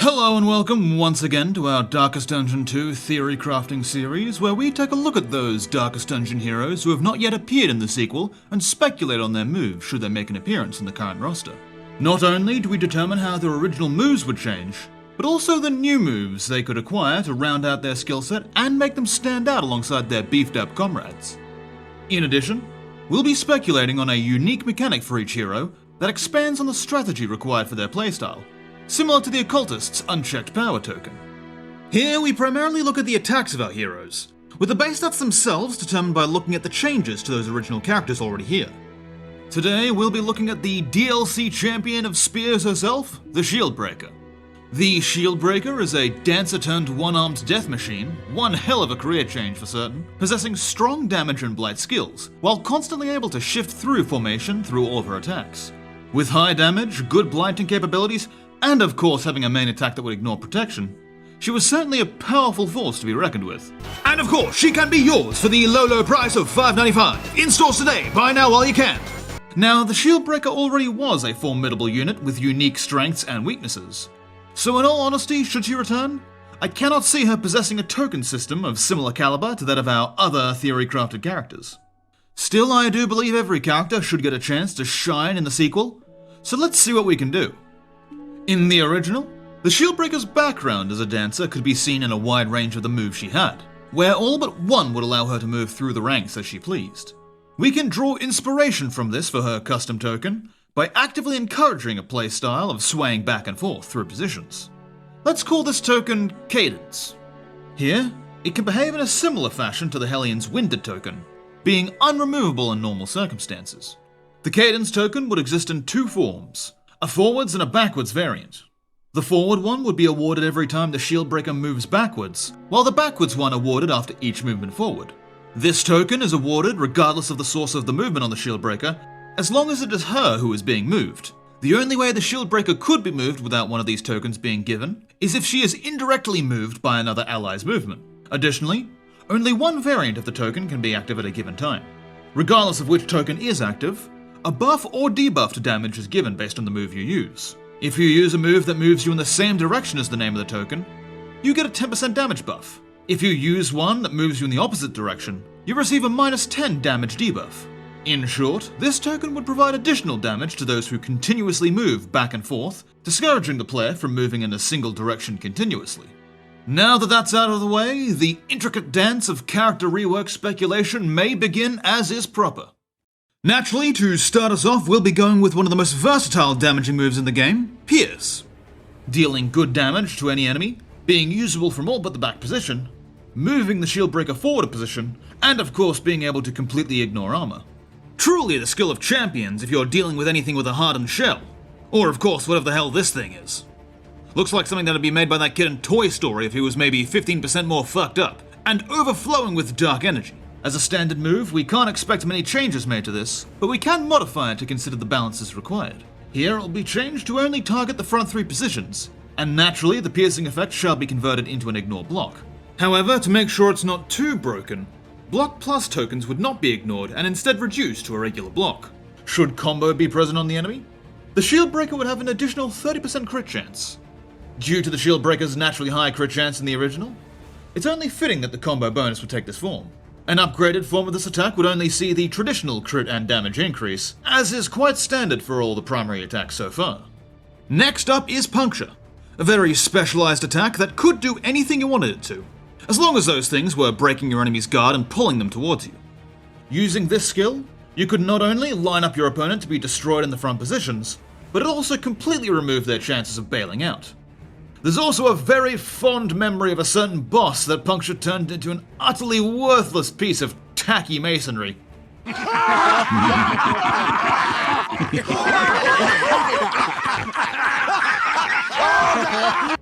Hello and welcome once again to our Darkest Dungeon 2 theory crafting series, where we take a look at those Darkest Dungeon heroes who have not yet appeared in the sequel and speculate on their moves should they make an appearance in the current roster. Not only do we determine how their original moves would change, but also the new moves they could acquire to round out their skill set and make them stand out alongside their beefed up comrades. In addition, we'll be speculating on a unique mechanic for each hero that expands on the strategy required for their playstyle, similar to the Occultist's Unchecked Power token. Here we primarily look at the attacks of our heroes, with the base stats themselves determined by looking at the changes to those original characters already here. Today we'll be looking at the DLC champion of spears herself, the Shieldbreaker. The Shieldbreaker is a dancer turned one-armed death machine, one hell of a career change for certain, possessing strong damage and blight skills, while constantly able to shift through formation through all of her attacks. With high damage, good blighting capabilities, and of course having a main attack that would ignore protection, she was certainly a powerful force to be reckoned with. And of course, she can be yours for the low price of $5.95. In stores today, buy now while you can. Now, the Shieldbreaker already was a formidable unit with unique strengths and weaknesses. So in all honesty, should she return, I cannot see her possessing a token system of similar caliber to that of our other theory-crafted characters. Still, I do believe every character should get a chance to shine in the sequel, so let's see what we can do. In the original, the Shieldbreaker's background as a dancer could be seen in a wide range of the moves she had, where all but one would allow her to move through the ranks as she pleased. We can draw inspiration from this for her custom token by actively encouraging a playstyle of swaying back and forth through positions. Let's call this token Cadence. Here, it can behave in a similar fashion to the Hellions' Winded token, being unremovable in normal circumstances. The Cadence token would exist in two forms, a forwards and a backwards variant. The forward one would be awarded every time the Shieldbreaker moves backwards, while the backwards one awarded after each movement forward. This token is awarded regardless of the source of the movement on the Shieldbreaker, as long as it is her who is being moved. The only way the Shieldbreaker could be moved without one of these tokens being given is if she is indirectly moved by another ally's movement. Additionally, only one variant of the token can be active at a given time. Regardless of which token is active, a buff or debuff to damage is given based on the move you use. If you use a move that moves you in the same direction as the name of the token, you get a 10% damage buff. If you use one that moves you in the opposite direction, you receive a -10 damage debuff. In short, this token would provide additional damage to those who continuously move back and forth, discouraging the player from moving in a single direction continuously. Now that that's out of the way, the intricate dance of character rework speculation may begin as is proper. Naturally, to start us off, we'll be going with one of the most versatile damaging moves in the game, Pierce. Dealing good damage to any enemy, being usable from all but the back position, moving the Shieldbreaker forward a position, and of course being able to completely ignore armor. Truly the skill of champions if you're dealing with anything with a hardened shell. Or of course, whatever the hell this thing is. Looks like something that'd be made by that kid in Toy Story if he was maybe 15% more fucked up, and overflowing with dark energy. As a standard move, we can't expect many changes made to this, but we can modify it to consider the balances required. Here it'll be changed to only target the front three positions, and naturally the piercing effect shall be converted into an ignore block. However, to make sure it's not too broken, block plus tokens would not be ignored and instead reduced to a regular block. Should combo be present on the enemy, the Shieldbreaker would have an additional 30% crit chance. Due to the Shieldbreaker's naturally high crit chance in the original, it's only fitting that the combo bonus would take this form. An upgraded form of this attack would only see the traditional crit and damage increase, as is quite standard for all the primary attacks so far. Next up is Puncture, a very specialized attack that could do anything you wanted it to, as long as those things were breaking your enemy's guard and pulling them towards you. Using this skill, you could not only line up your opponent to be destroyed in the front positions, but it also completely removed their chances of bailing out. There's also a very fond memory of a certain boss that Puncture turned into an utterly worthless piece of tacky masonry.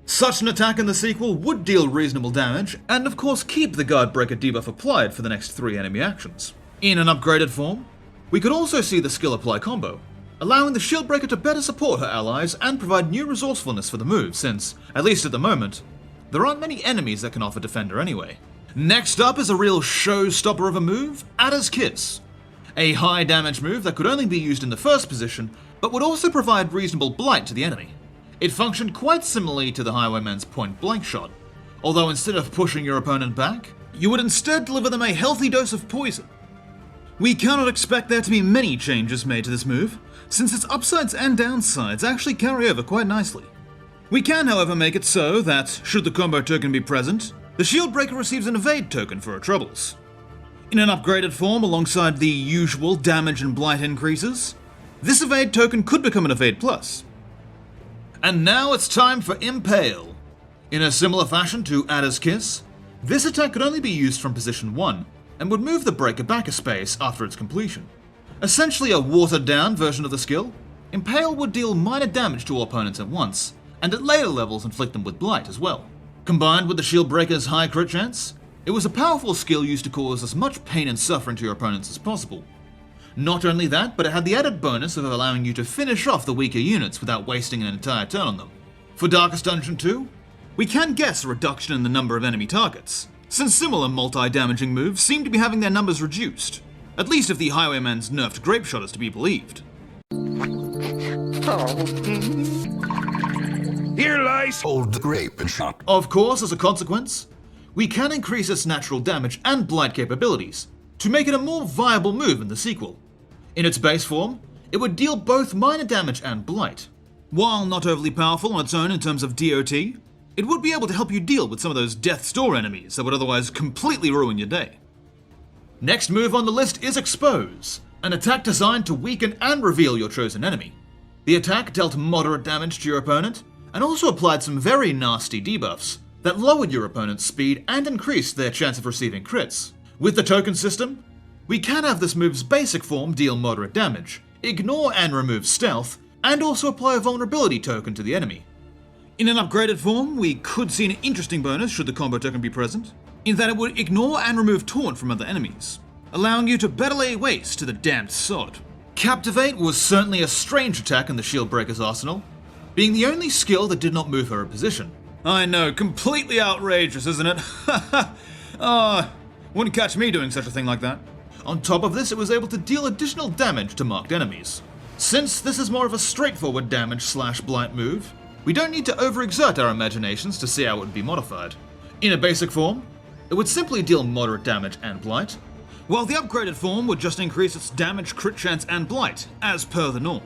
Such an attack in the sequel would deal reasonable damage, and of course keep the Guard Breaker debuff applied for the next 3 enemy actions. In an upgraded form, we could also see the skill apply combo, allowing the Shieldbreaker to better support her allies and provide new resourcefulness for the move since, at least at the moment, there aren't many enemies that can offer Defender anyway. Next up is a real showstopper of a move, Ada's Kiss. A high damage move that could only be used in the first position, but would also provide reasonable blight to the enemy. It functioned quite similarly to the Highwayman's point-blank shot, although instead of pushing your opponent back, you would instead deliver them a healthy dose of poison. We cannot expect there to be many changes made to this move, since its upsides and downsides actually carry over quite nicely. We can, however, make it so that, should the combo token be present, the Shieldbreaker receives an evade token for her troubles. In an upgraded form alongside the usual damage and blight increases, this evade token could become an evade plus. And now it's time for Impale. In a similar fashion to Ada's Kiss, this attack could only be used from position 1, and would move the breaker back a space after its completion. Essentially a watered-down version of the skill, Impale would deal minor damage to all opponents at once, and at later levels inflict them with blight as well. Combined with the Shieldbreaker's high crit chance, it was a powerful skill used to cause as much pain and suffering to your opponents as possible. Not only that, but it had the added bonus of allowing you to finish off the weaker units without wasting an entire turn on them. For Darkest Dungeon 2, we can guess a reduction in the number of enemy targets, since similar multi-damaging moves seem to be having their numbers reduced, at least if the Highwayman's nerfed grape shot is to be believed. Here lies old grape and shot. Of course, as a consequence, we can increase its natural damage and blight capabilities to make it a more viable move in the sequel. In its base form, it would deal both minor damage and blight. While not overly powerful on its own in terms of DOT, it would be able to help you deal with some of those Death's Door enemies that would otherwise completely ruin your day. Next move on the list is Expose, an attack designed to weaken and reveal your chosen enemy. The attack dealt moderate damage to your opponent, and also applied some very nasty debuffs that lowered your opponent's speed and increased their chance of receiving crits. With the token system, we can have this move's basic form deal moderate damage, ignore and remove stealth, and also apply a vulnerability token to the enemy. In an upgraded form, we could see an interesting bonus should the combo token be present, in that it would ignore and remove taunt from other enemies, allowing you to better lay waste to the damned sod. Captivate was certainly a strange attack in the Shieldbreaker's arsenal, being the only skill that did not move her a position. I know, completely outrageous, isn't it? Wouldn't catch me doing such a thing like that. On top of this, it was able to deal additional damage to marked enemies. Since this is more of a straightforward damage/blight move, we don't need to overexert our imaginations to see how it would be modified. In a basic form, it would simply deal moderate damage and blight, while the upgraded form would just increase its damage, crit chance, and blight, as per the norm.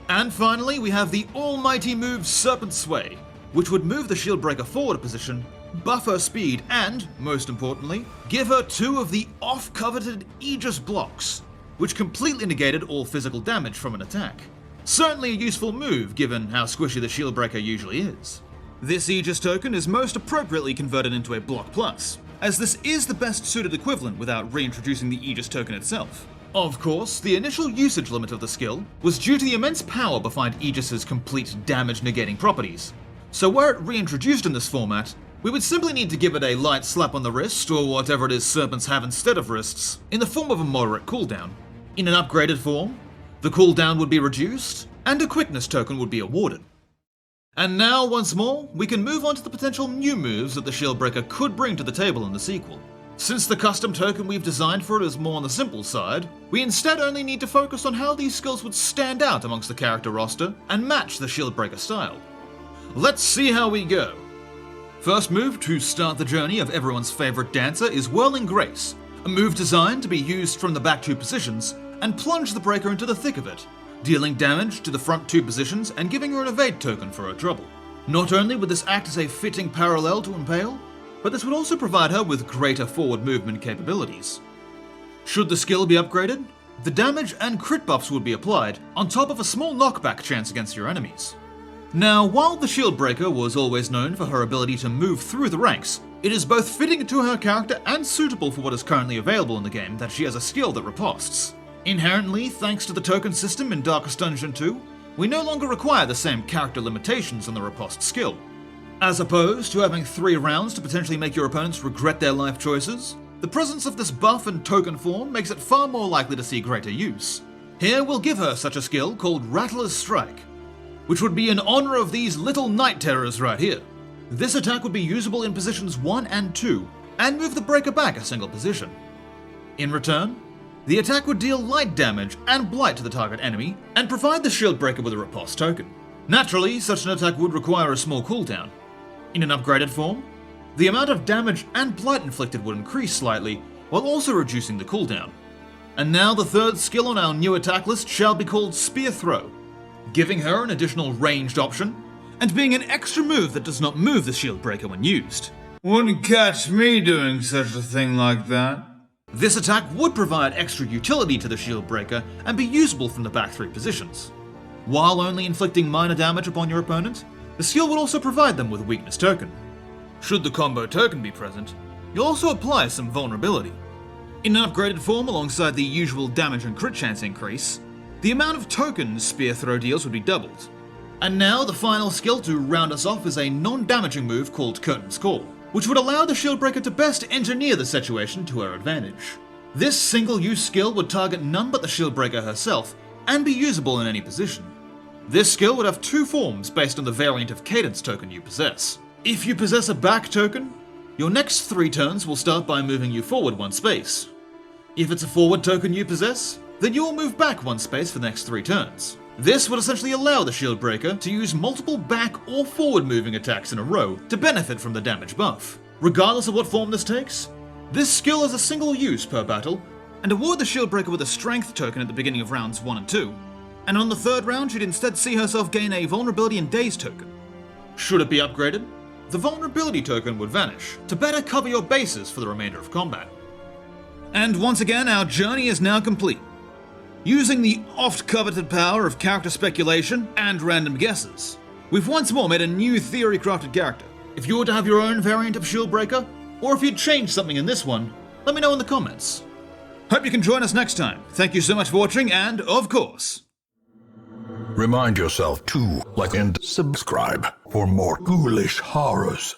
And finally, we have the almighty move Serpent Sway, which would move the Shieldbreaker forward a position, buff her speed, and, most importantly, give her 2 of the oft-coveted Aegis blocks, which completely negated all physical damage from an attack. Certainly a useful move, given how squishy the Shieldbreaker usually is. This Aegis token is most appropriately converted into a Block Plus, as this is the best suited equivalent without reintroducing the Aegis token itself. Of course, the initial usage limit of the skill was due to the immense power behind Aegis's complete damage-negating properties, so were it reintroduced in this format, we would simply need to give it a light slap on the wrist, or whatever it is serpents have instead of wrists, in the form of a moderate cooldown. In an upgraded form, the cooldown would be reduced, and a quickness token would be awarded. And now, once more, we can move on to the potential new moves that the Shieldbreaker could bring to the table in the sequel. Since the custom token we've designed for it is more on the simple side, we instead only need to focus on how these skills would stand out amongst the character roster and match the Shieldbreaker style. Let's see how we go. First move to start the journey of everyone's favourite dancer is Whirling Grace, a move designed to be used from the back 2 positions and plunge the breaker into the thick of it, dealing damage to the front 2 positions and giving her an evade token for her trouble. Not only would this act as a fitting parallel to Impale, but this would also provide her with greater forward movement capabilities. Should the skill be upgraded, the damage and crit buffs would be applied, on top of a small knockback chance against your enemies. Now, while the Shieldbreaker was always known for her ability to move through the ranks, it is both fitting to her character and suitable for what is currently available in the game that she has a skill that riposts. Inherently, thanks to the token system in Darkest Dungeon 2, we no longer require the same character limitations on the riposte skill. As opposed to having 3 rounds to potentially make your opponents regret their life choices, the presence of this buff in token form makes it far more likely to see greater use. Here we'll give her such a skill called Rattler's Strike, which would be in honor of these little night terrors right here. This attack would be usable in positions 1 and 2, and move the breaker back a single position. In return, the attack would deal light damage and blight to the target enemy, and provide the Shieldbreaker with a riposte token. Naturally, such an attack would require a small cooldown. In an upgraded form, the amount of damage and blight inflicted would increase slightly, while also reducing the cooldown. And now the third skill on our new attack list shall be called Spear Throw, giving her an additional ranged option, and being an extra move that does not move the Shieldbreaker when used. Wouldn't catch me doing such a thing like that. This attack would provide extra utility to the Shieldbreaker and be usable from the back 3 positions. While only inflicting minor damage upon your opponent, the skill would also provide them with a weakness token. Should the combo token be present, you'll also apply some vulnerability. In an upgraded form alongside the usual damage and crit chance increase, the amount of tokens Spear Throw deals would be doubled. And now the final skill to round us off is a non-damaging move called Curtain's Call, which would allow the Shieldbreaker to best engineer the situation to her advantage. This single-use skill would target none but the Shieldbreaker herself and be usable in any position. This skill would have 2 forms based on the variant of cadence token you possess. If you possess a back token, your next 3 turns will start by moving you forward 1 space. If it's a forward token you possess, then you will move back 1 space for the next 3 turns. This would essentially allow the Shieldbreaker to use multiple back or forward moving attacks in a row to benefit from the damage buff. Regardless of what form this takes, this skill has a single use per battle, and award the Shieldbreaker with a strength token at the beginning of rounds 1 and 2, and on the 3rd round she'd instead see herself gain a vulnerability and daze token. Should it be upgraded, the vulnerability token would vanish, to better cover your bases for the remainder of combat. And once again, our journey is now complete. Using the oft-coveted power of character speculation and random guesses, we've once more made a new theory-crafted character. If you were to have your own variant of Shieldbreaker, or if you'd change something in this one, let me know in the comments. Hope you can join us next time. Thank you so much for watching, and of course, Remind yourself to like and subscribe for more ghoulish horrors.